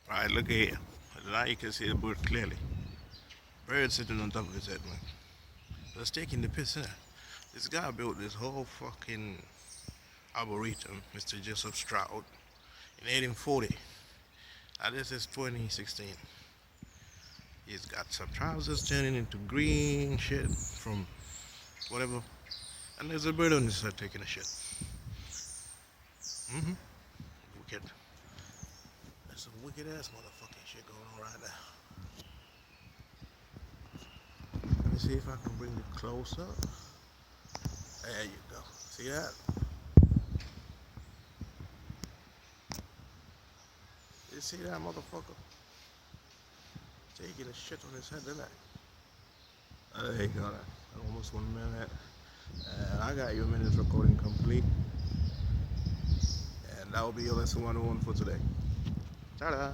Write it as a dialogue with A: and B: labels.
A: Right, look here. Now you can see the bird clearly. Bird sitting on top of his head, man. That's taking the piss, huh? This guy built this whole fucking arboretum, Mr. Joseph Stroud, in 1840. Now this is 2016. He's got some trousers turning into green shit from whatever. And there's a bird on his head taking a shit. Mm-hmm. Wicked. There's some wicked ass motherfucking shit going on right now. Let me see if I can bring it closer. There you go. See that? You see that motherfucker? Taking a shit on his head, didn't I? There you go. Almost 1 minute. And I got your minutes recording complete. And that will be your lesson 101 for today. Ta-da!